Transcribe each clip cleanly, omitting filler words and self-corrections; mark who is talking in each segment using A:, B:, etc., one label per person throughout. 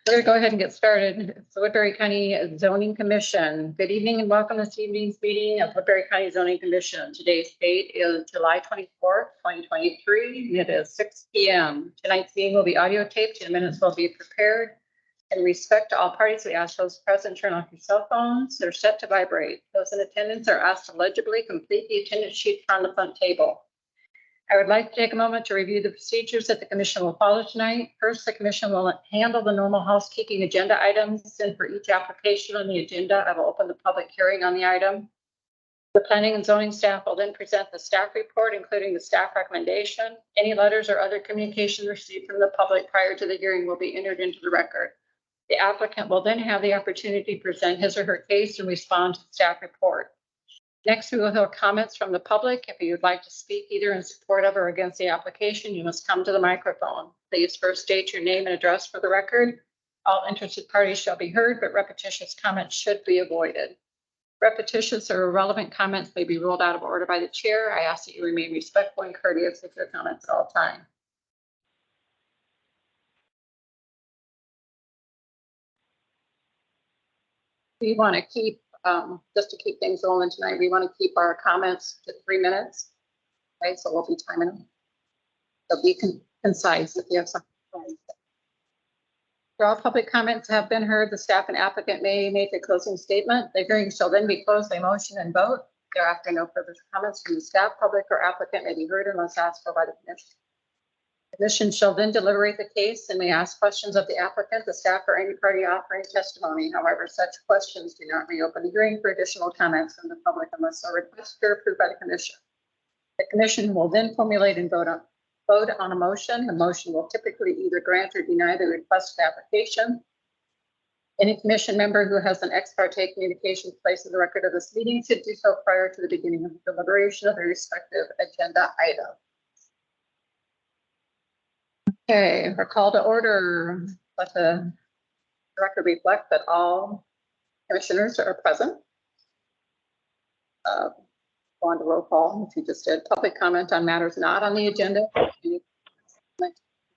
A: We're going to go ahead and get started. It's the Woodbury County Zoning Commission. Good evening and welcome to this evening's meeting of Woodbury County Zoning Commission. Today's date is July 24th, 2023. It is 6 p.m. Tonight's meeting will be audio taped and minutes will be prepared. In respect to all parties, we ask those present turn off your cell phones. They're set to vibrate. Those in attendance are asked to legibly complete the attendance sheet on the front table. I would like to take a moment to review the procedures that the commission will follow tonight. First, the commission will handle the normal housekeeping agenda items, and for each application on the agenda, I will open the public hearing on the item. The planning and zoning staff will then present the staff report, including the staff recommendation. Any letters or other communication received from the public prior to the hearing will be entered into the record. The applicant will then have the opportunity to present his or her case and respond to the staff report. Next, we will hear comments from the public. If you would like to speak either in support of or against the application, you must come to the microphone. Please first state your name and address for the record. All interested parties shall be heard, but repetitious comments should be avoided. Repetitious or irrelevant comments may be ruled out of order by the chair. I ask that you remain respectful and courteous with your comments at all times. We want to keep just to keep things rolling tonight, we want to keep our comments to 3 minutes. Right, so we'll be timing them. So be concise if you have something. All public comments have been heard. The staff and applicant may make a closing statement. The hearing shall then be closed by motion and vote. Thereafter, no further comments from the staff, public, or applicant may be heard unless asked for by the commission. The commission shall then deliberate the case and may ask questions of the applicant, the staff, or any party offering testimony. However, such questions do not reopen the hearing for additional comments from the public unless so requested or approved by the commission. The commission will then formulate and vote on a motion. The motion will typically either grant or deny the requested application. Any commission member who has an ex parte communication placed in the record of this meeting should do so prior to the beginning of the deliberation of the respective agenda item. Okay, our call to order. Let the record reflect that all commissioners are present. Go on to roll call, which we just did. Public comment on matters not on the agenda.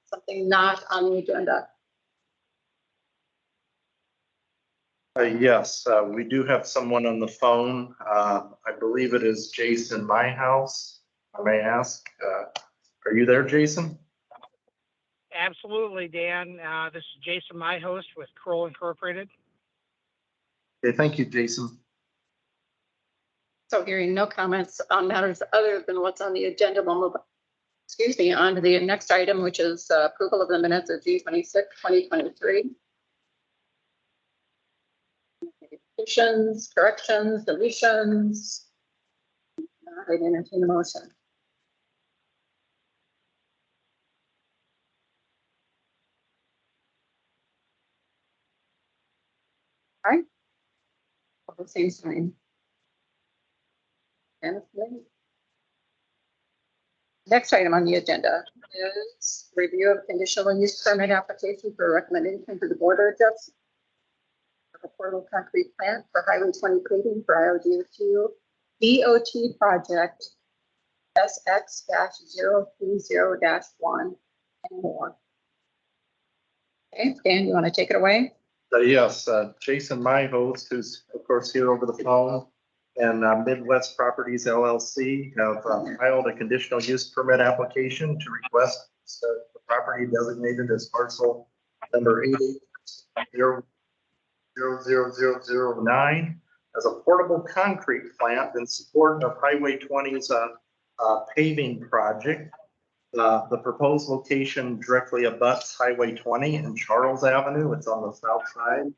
A: Something not on the agenda.
B: Yes, we do have someone on the phone. I believe it is Jason Myhouse. I may ask, are you there, Jason?
C: Absolutely, Dan. This is Jason Myhouse with Kroll Incorporated.
B: Okay, thank you, Jason.
A: So hearing no comments on matters other than what's on the agenda, we'll move, on to the next item, which is approval of the minutes of June 26, 2023. Additions, corrections, deletions. I'd entertain a motion. All right. All the same sign. Next item on the agenda is review of conditional use permit application for recommendation to the Board of Adjustment of a portable concrete plant for Highway 20 paving for IODOT DOT project SX-030-1 and more. Okay, Dan, you want to take it away?
B: Yes, Jason Myhouse, who's of course here over the phone, and Midwest Properties LLC have filed a conditional use permit application to request the property designated as parcel number 88000009 as a portable concrete plant in support of Highway 20's paving project. The proposed location directly abuts Highway 20 and Charles Avenue. It's on the south side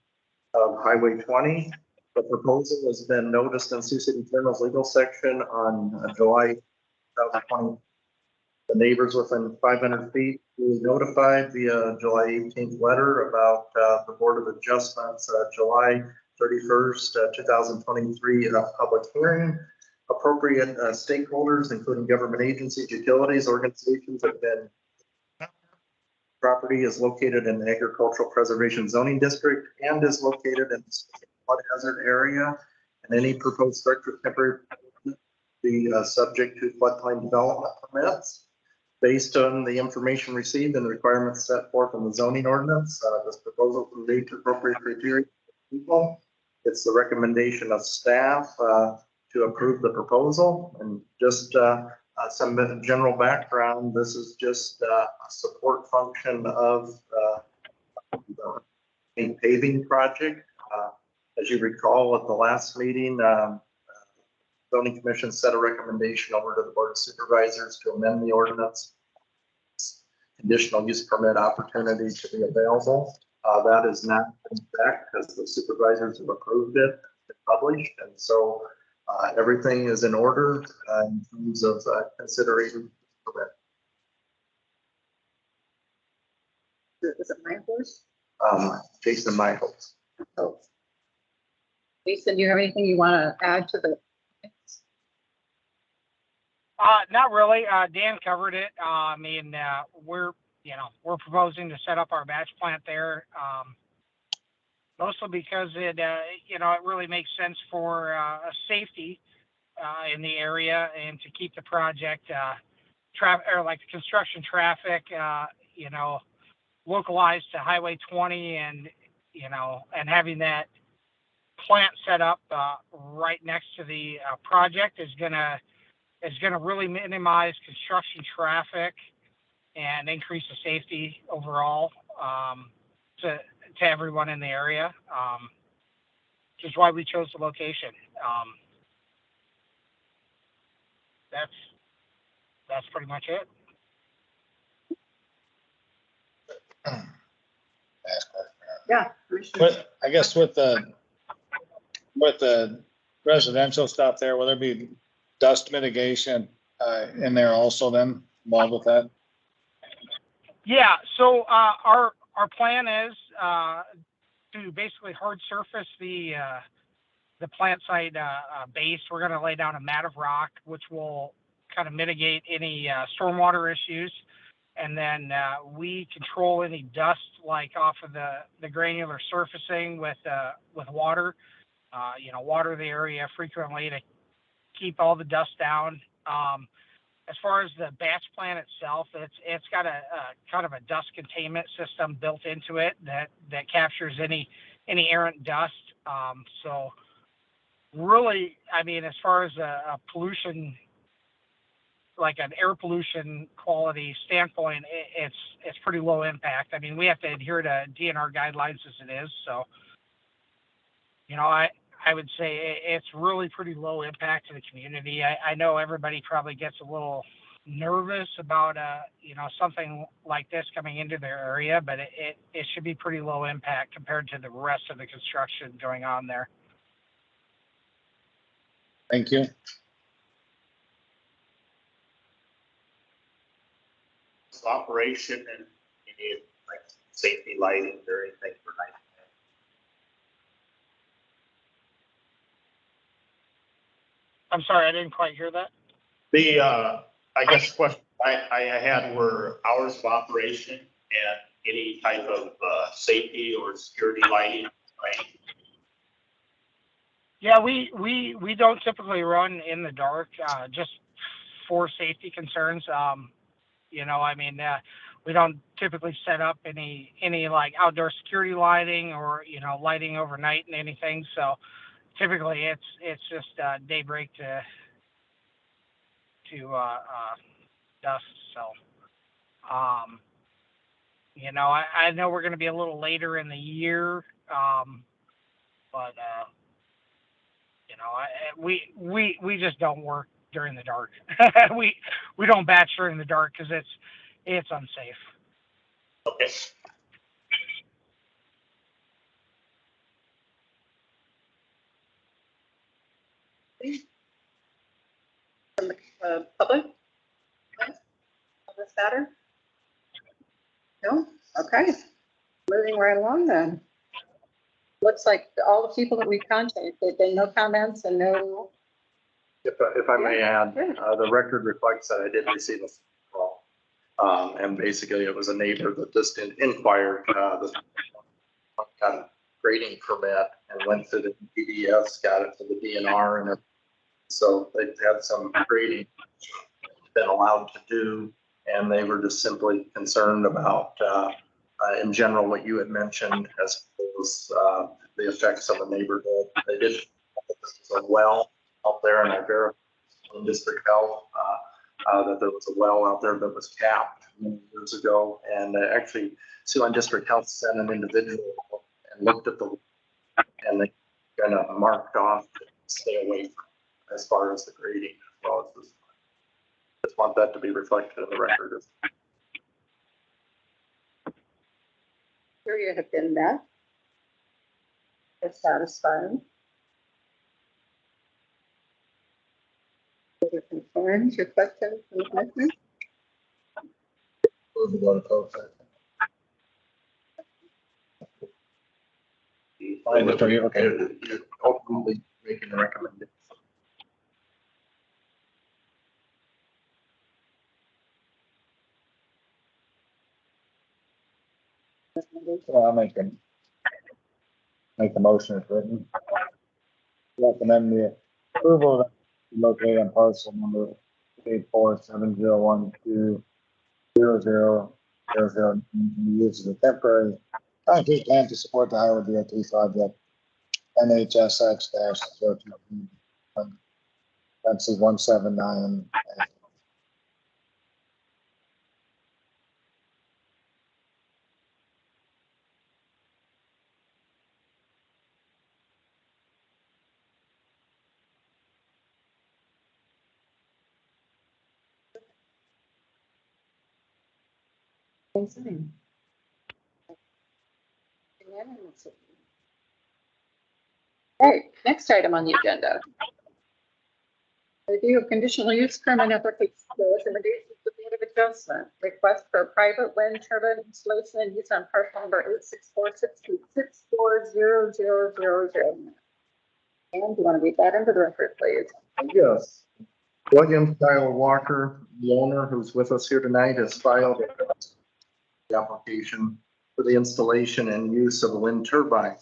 B: of Highway 20. The proposal has been noticed in Sioux City Journal's legal section on July 2020. The neighbors within 500 feet were notified via July 18th letter about the Board of Adjustments July 31st, 2023 public hearing. Appropriate stakeholders, including government agencies, utilities, organizations, have been. Property is located in the Agricultural Preservation Zoning District and is located in the flood hazard area. And any proposed structure temporary be subject to floodplain development permits. Based on the information received and the requirements set forth in the zoning ordinance, this proposal will lead to appropriate criteria for people. It's the recommendation of staff to approve the proposal. And just some general background, this is just a support function of the paving project. As you recall, at the last meeting, zoning commission set a recommendation over to the board of supervisors to amend the ordinance. Conditional use permit opportunity to be available. That is not in fact because the supervisors have approved it, it's published, and so everything is in order in terms of considering permit.
A: Is it my horse?
B: Jason Michaels.
A: Oh. Lisa, do you have anything you want to add to the?
C: Not really. Dan covered it. I mean, we're proposing to set up our batch plant there. Mostly because it really makes sense for a safety in the area and to keep the project like the construction traffic, localized to Highway 20 and having that plant set up right next to the project is gonna really minimize construction traffic and increase the safety overall to everyone in the area, which is why we chose the location. That's pretty much it.
A: Yeah.
D: But I guess with the residential stuff there, will there be dust mitigation in there also then involved with that?
C: Yeah. So our plan is to basically hard surface the plant site base. We're going to lay down a mat of rock, which will kind of mitigate any stormwater issues. And then we control any dust like off of the granular surfacing with water. Water the area frequently to keep all the dust down. As far as the batch plant itself, it's got a kind of a dust containment system built into it that captures any errant dust. So really, I mean, as far as a pollution, like an air pollution quality standpoint, it's pretty low impact. I mean, we have to adhere to DNR guidelines as it is. So, I would say it's really pretty low impact to the community. I know everybody probably gets a little nervous about, something like this coming into their area, but it should be pretty low impact compared to the rest of the construction going on there.
D: Thank you.
B: Operation and you need like safety lighting or anything for night.
C: I'm sorry, I didn't quite hear that.
E: The, I guess the question I had were hours of operation and any type of safety or security lighting, right?
C: Yeah, we don't typically run in the dark, just for safety concerns. We don't typically set up any like outdoor security lighting or, lighting overnight and anything. So typically it's just daybreak to dusk. So, I know we're going to be a little later in the year, but we just don't work during the dark. we don't batch during the dark because it's unsafe.
E: Okay.
A: Public? On this matter? No? Okay. Moving right along then. Looks like all the people that we contacted, no comments and no.
B: If I may add,
A: Yeah.
B: the record reflects that I did receive a phone call. And basically it was a neighbor that just inquired, got a grading permit and went to the PDS, got it to the DNR, and so they've had some grading been allowed to do. And they were just simply concerned about, in general, what you had mentioned as was the effects on the neighborhood. They did a well out there, and I verified in district health that there was a well out there that was capped many years ago. And actually, Siouxland District Health sent an individual and looked at the, and they kind of marked off to stay away from as far as the grading as well as this. Just want that to be reflected in the record.
A: Criteria have been met. It's satisfying. Other concerns or questions from the commission?
D: Move to go to closed session. Fine, Mr. Hill, okay.
B: You're ultimately making a recommendation.
D: Well, I'll make the motion as written. Recommend the approval of located on parcel number 84701200000 use of a temporary concrete plant to support the Highway DOT project NHSX-022. That's 179.
A: All right, next item on the agenda. Review of conditional use permit application for recommendations to Board of Adjustment. Request for a private wind turbine installation and use on parcel number 86462640000. And do you want to read that into the record, please?
B: Yes. William Kyle Walker, the owner who's with us here tonight, has filed the application for the installation and use of a wind turbine.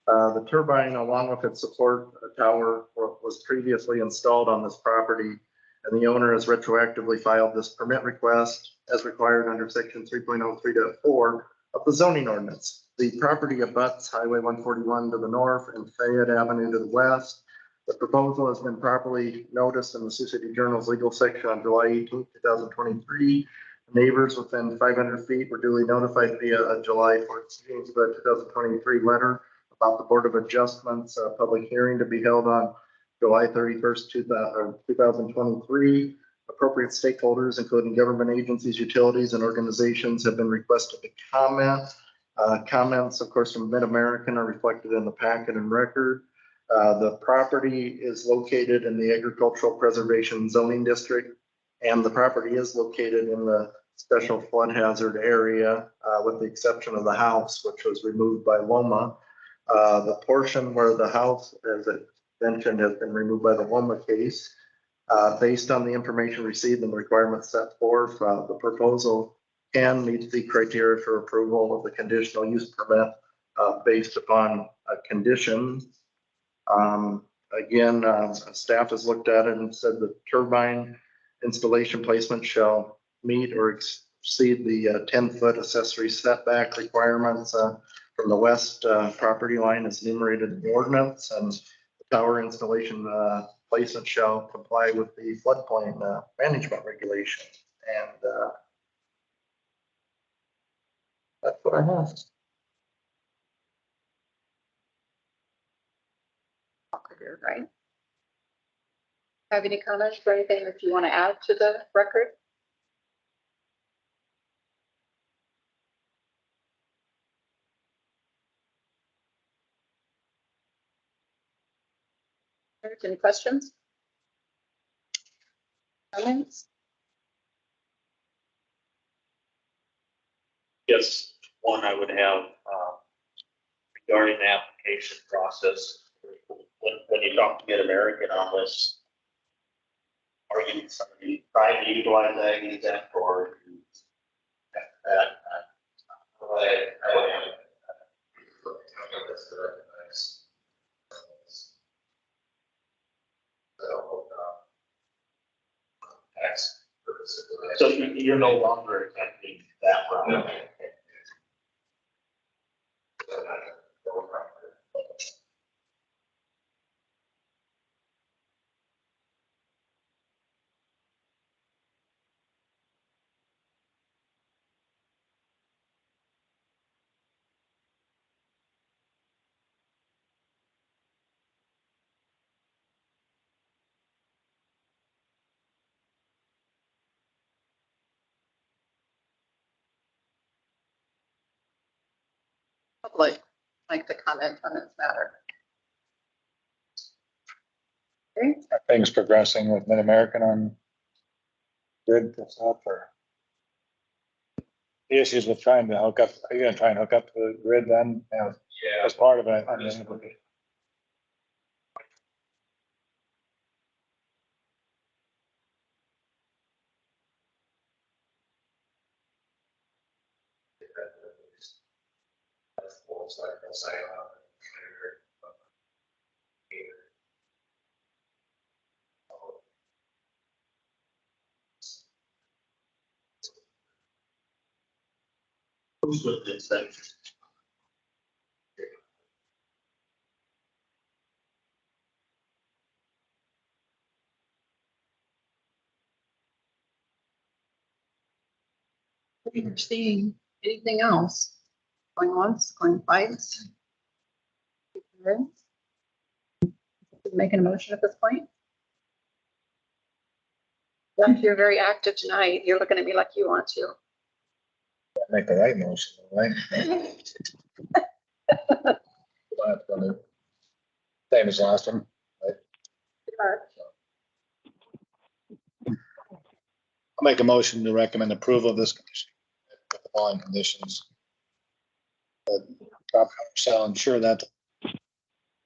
B: The turbine, along with its support tower, was previously installed on this property, and the owner has retroactively filed this permit request as required under section 3.03.4 of the zoning ordinance. The property abuts Highway 141 to the north and Fayette Avenue to the west. The proposal has been properly noticed in the Sioux City Journal's legal section on July 18, 2023. Neighbors within 500 feet were duly notified via a July 14, 2023 letter about the Board of Adjustments public hearing to be held on July 31st, 2023. Appropriate stakeholders, including government agencies, utilities, and organizations, have been requested to comment. Comments, of course, from Mid-American are reflected in the packet and record. The property is located in the Agricultural Preservation Zoning District, and the property is located in the special flood hazard area, with the exception of the house, which was removed by LOMA. The portion where the house, as it mentioned, has been removed by the LOMA case. Based on the information received and the requirements set forth, the proposal can meet the criteria for approval of the conditional use permit based upon a condition. Again, staff has looked at it and said the turbine installation placement shall meet or exceed the 10-foot accessory setback requirements from the west property line as enumerated in the ordinance, and the tower installation placement shall comply with the floodplain management regulation. And that's what I have.
A: Right. Have any comments or anything that you want to add to the record? Any questions? Comments?
E: Yes, one I would have, regarding the application process, when you talk to Mid-American on this, are you trying to utilize that exempt or that? Tax So you're no longer attempting that route?
A: Public, like to comment on this matter. Okay,
D: Are things progressing with Mid-American on grid stuff or? The issues with trying to hook up, are you gonna try and hook up to the grid then? Yeah. As part of it.
E: Who's with this thing?
A: we are seeing anything else going once, going twice? Okay. Making a motion at this point? Jeff, you're very active tonight. You're looking at me like you want to.
D: Make the right motion, right? Same as last one. I'll make a motion to recommend approval of this condition with the following conditions. Property owner shall ensure that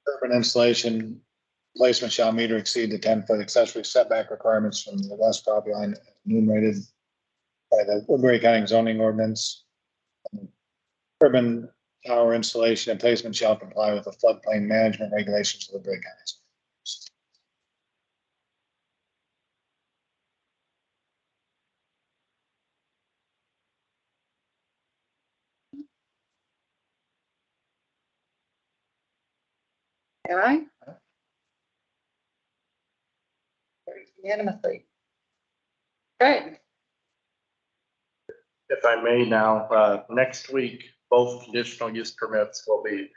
D: urban installation placement shall meet or exceed the 10-foot accessory setback requirements from the west property line enumerated by the Woodbury County zoning ordinance. Urban tower installation and placement shall comply with the floodplain management regulations of the Woodbury County.
A: Aye. Carried unanimously. Okay,
B: If I may now, next week, both conditional use permits will be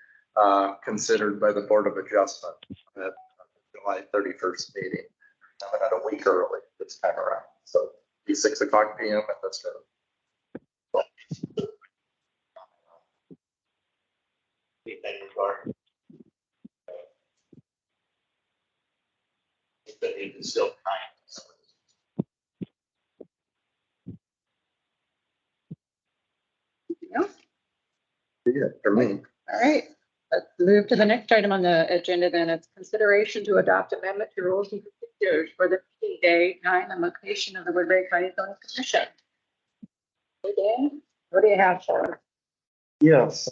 B: considered by the Board of Adjustment at July 31st meeting. Coming out a week early this time around, so be 6 o'clock PM at this room.
E: Anything regarding? That you can still kind.
A: anything else?
B: Yeah, for me.
A: All right, let's move to the next item on the agenda then. It's consideration to adopt amendment to rules and procedures for the meeting day, time, and location of the Woodbury County Zoning Commission. Hey, Dan, what do you have for us?
B: Yes.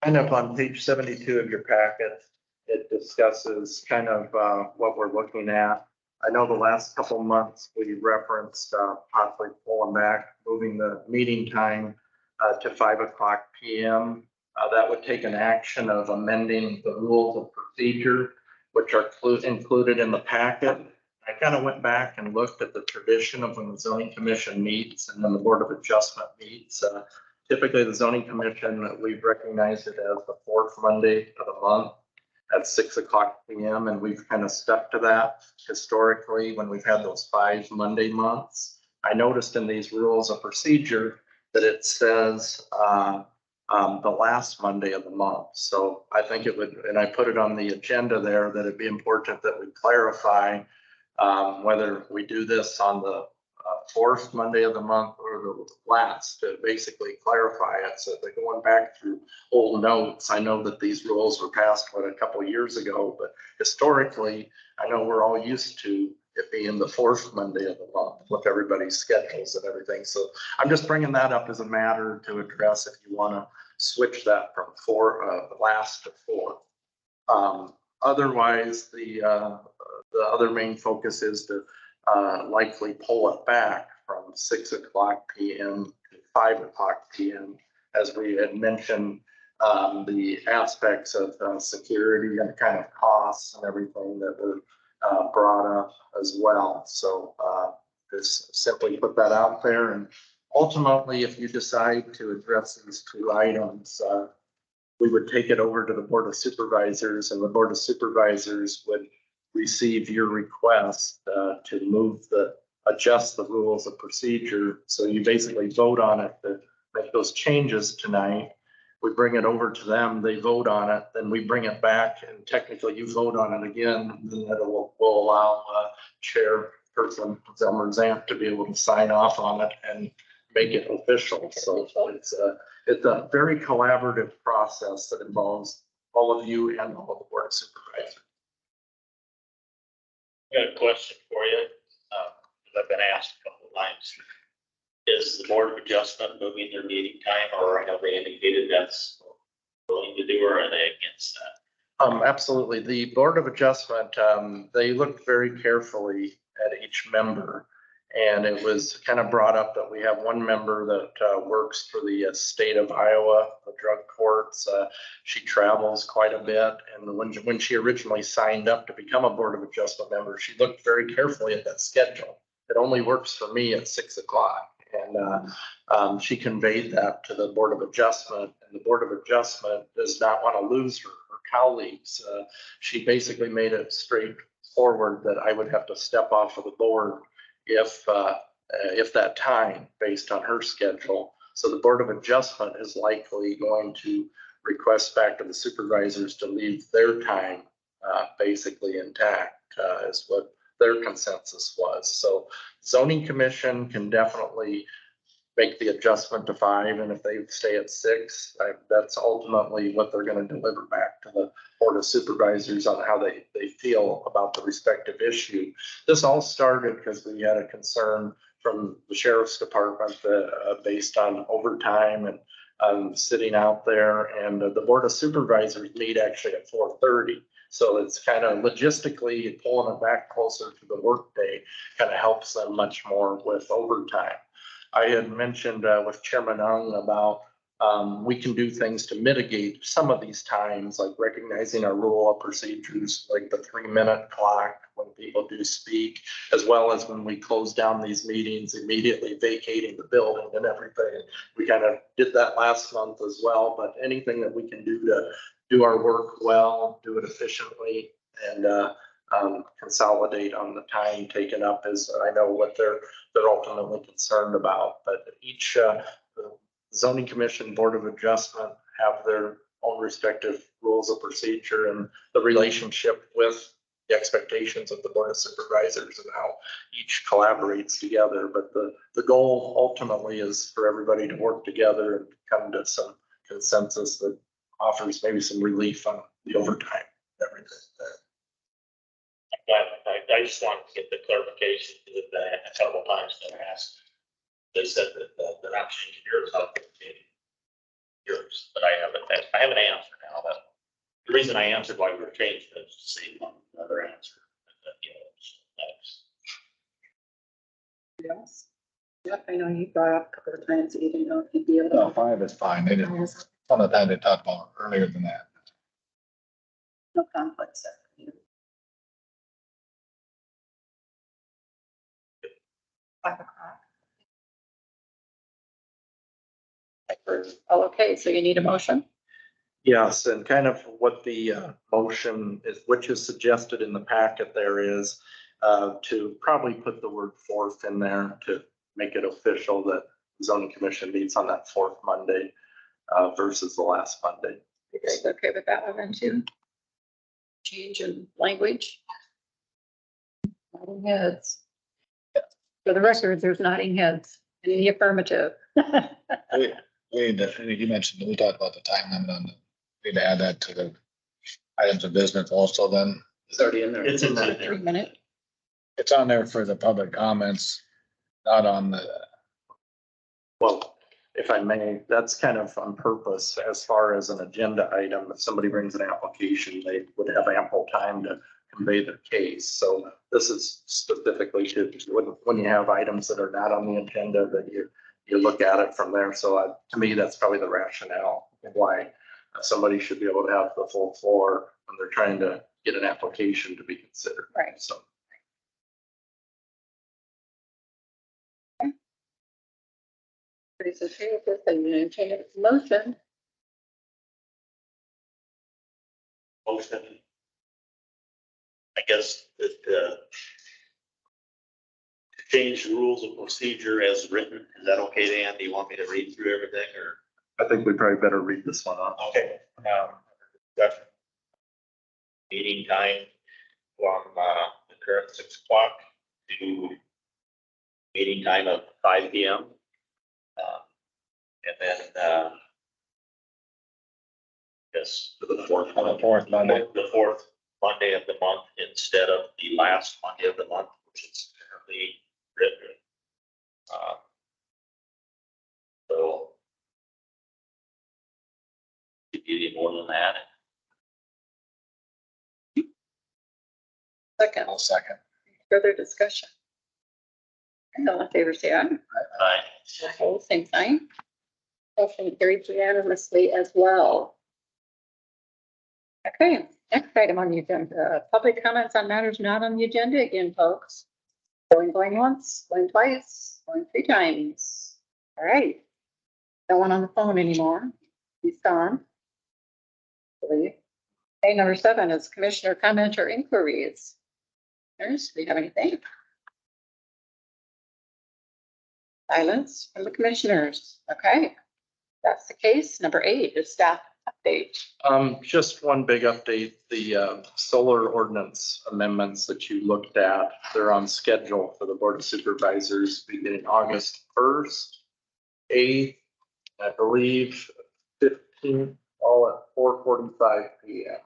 B: Kind of on page 72 of your packet, it discusses kind of what we're looking at. I know the last couple of months we referenced possibly pulling back, moving the meeting time to 5 o'clock PM. That would take an action of amending the rules of procedure, which are included in the packet. I kind of went back and looked at the tradition of when the zoning commission meets and then the Board of Adjustment meets. Typically, the zoning commission, we've recognized it as the fourth Monday of the month at 6 o'clock PM, and we've kind of stuck to that historically when we've had those 5 Monday months. I noticed in these rules of procedure that it says the last Monday of the month. So I think it would, and I put it on the agenda there, that it'd be important that we clarify whether we do this on the fourth Monday of the month or the last, to basically clarify it. So they're going back through old notes. I know that these rules were passed, a couple of years ago, but historically, I know we're all used to it being the fourth Monday of the month with everybody's schedules and everything. So I'm just bringing that up as a matter to address if you want to switch that from last to fourth. Otherwise, the other main focus is to likely pull it back from 6 o'clock PM to 5 o'clock PM. As we had mentioned, the aspects of security and kind of costs and everything that were brought up as well. So just simply put that out there. And ultimately, if you decide to address these two items, we would take it over to the Board of Supervisors, and the Board of Supervisors would receive your request to adjust the rules of procedure. So you basically vote on it to make those changes tonight. We bring it over to them, they vote on it, then we bring it back, and technically you vote on it again, and then it will allow Chairperson Zelmer Zamp to be able to sign off on it and make it official. So it's a very collaborative process that involves all of you and all of the Board of Supervisors.
E: I got a question for you. I've been asked a couple of times. Is the Board of Adjustment moving their meeting time, or have they indicated that's willing to do, or are they against that?
B: Absolutely. The Board of Adjustment, they looked very carefully at each member. And it was kind of brought up that we have one member that works for the state of Iowa, the drug courts. She travels quite a bit. And when she originally signed up to become a Board of Adjustment member, she looked very carefully at that schedule. It only works for me at 6 o'clock. And she conveyed that to the Board of Adjustment. And the Board of Adjustment does not want to lose her colleagues. She basically made it straightforward that I would have to step off of the board if that time based on her schedule. So the Board of Adjustment is likely going to request back to the supervisors to leave their time basically intact, is what their consensus was. So Zoning Commission can definitely make the adjustment to 5, and if they stay at 6, that's ultimately what they're going to deliver back to the Board of Supervisors on how they feel about the respective issue. This all started because we had a concern from the Sheriff's Department based on overtime and sitting out there, and the Board of Supervisors meet actually at 4:30. So it's kind of logistically pulling it back closer to the workday kind of helps them much more with overtime. I had mentioned with Chairman Ung about we can do things to mitigate some of these times, like recognizing our rule of procedures, like the 3-minute clock when people do speak, as well as when we close down these meetings, immediately vacating the building and everything. We kind of did that last month as well, but anything that we can do to do our work well, do it efficiently, and consolidate on the time taken up is, I know what they're ultimately concerned about. But each Zoning Commission, Board of Adjustment have their own respective rules of procedure and the relationship with the expectations of the Board of Supervisors and how each collaborates together. But the goal ultimately is for everybody to work together and come to some consensus that offers maybe some relief on the overtime, everything there.
E: I just wanted to get the clarification that a couple of times been asked. They said that they're not changing yours up, yours, but I have an answer now. That the reason I answered why we were changing it is to see another answer.
A: Yes. Yep, I know you brought up a couple of times that you didn't know if you'd be able to.
D: No, 5 is fine. They didn't, some of the time they talked about earlier than that.
A: No conflicts there. 5 o'clock. Oh, okay, so you need a motion?
B: Yes, and kind of what the motion is, which is suggested in the packet there is to probably put the word 4th in there to make it official that Zoning Commission meets on that 4th Monday versus the last Monday.
A: You guys okay with that one then too? Change in language? Nodding heads. For the record, there's nodding heads in the affirmative.
D: We need to, you mentioned, we talked about the time limit on the, we need to add that to the items of business also then.
E: It's already in there. It's in there.
A: 3 minute.
D: It's on there for the public comments, not on the,
B: Well, if I may, that's kind of on purpose as far as an agenda item. If somebody brings an application, they would have ample time to convey their case. So this is specifically to, when you have items that are not on the agenda, that you look at it from there. So to me, that's probably the rationale of why somebody should be able to have the full floor when they're trying to get an application to be considered.
A: Right.
B: So.
A: Everybody's okay with this, and you change it to motion.
E: Motion. I guess that, to change the rules of procedure as written. Is that okay, Dan? Do you want me to read through everything or?
B: I think we probably better read this one off.
E: Okay. Discussion. Meeting time from, the current 6 o'clock to meeting time of 5 PM. And then, yes, the fourth Monday. The fourth Monday of the month instead of the last Monday of the month, which is currently written. So. If you need more than that.
A: Second,
D: I'll second.
A: further discussion. All in favor, say aye.
E: Aye.
A: Opposed, same sign. Motion carried unanimously as well. Okay, next item on the agenda, public comments on matters not on the agenda again, folks. Going once, going twice, going 3 times. All right. No one on the phone anymore. He's gone. Okay, number 7 is commissioner comment or inquiries. Do we have anything? Silence from the commissioners. Okay. That's the case. Number 8 is staff update.
B: Just one big update, the solar ordinance amendments that you looked at, they're on schedule for the Board of Supervisors beginning August 1st, 8th, I believe 15th, all at 4:45 PM.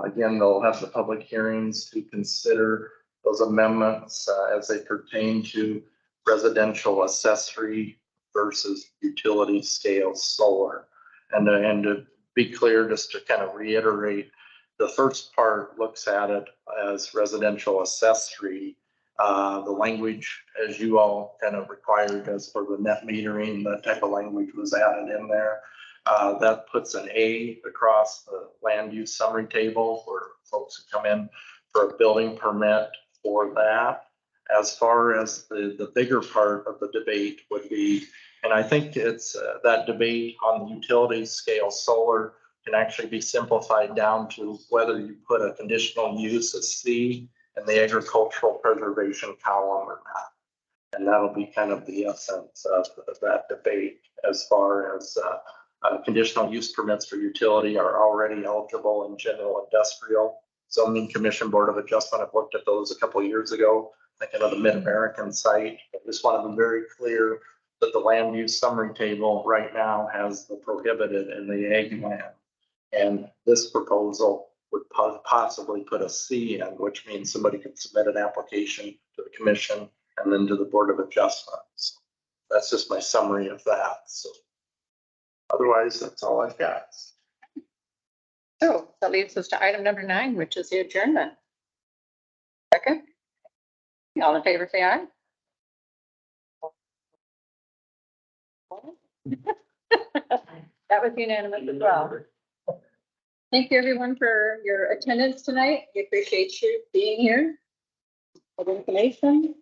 B: Again, they'll have the public hearings to consider those amendments as they pertain to residential accessory versus utility scale solar. And to be clear, just to kind of reiterate, the first part looks at it as residential accessory. The language, as you all kind of required as for the net metering, that type of language was added in there. That puts an A across the land use summary table for folks who come in for a building permit for that. As far as the bigger part of the debate would be, and I think it's that debate on the utility scale solar can actually be simplified down to whether you put a conditional use, a C, in the agricultural preservation column or not. And that'll be kind of the essence of that debate as far as conditional use permits for utility are already eligible in general industrial. Zoning Commission Board of Adjustment, I've looked at those a couple of years ago, thinking of the Mid-American site. I just want to be very clear that the land use summary table right now has the prohibited in the ag land. And this proposal would possibly put a C in, which means somebody could submit an application to the commission and then to the Board of Adjustment. So that's just my summary of that. So otherwise, that's all I've got.
A: So that leads us to item number 9, which is the adjournment. Second. All in favor, say aye. That was unanimous as well. Thank you, everyone, for your attendance tonight. We appreciate you being here. For information.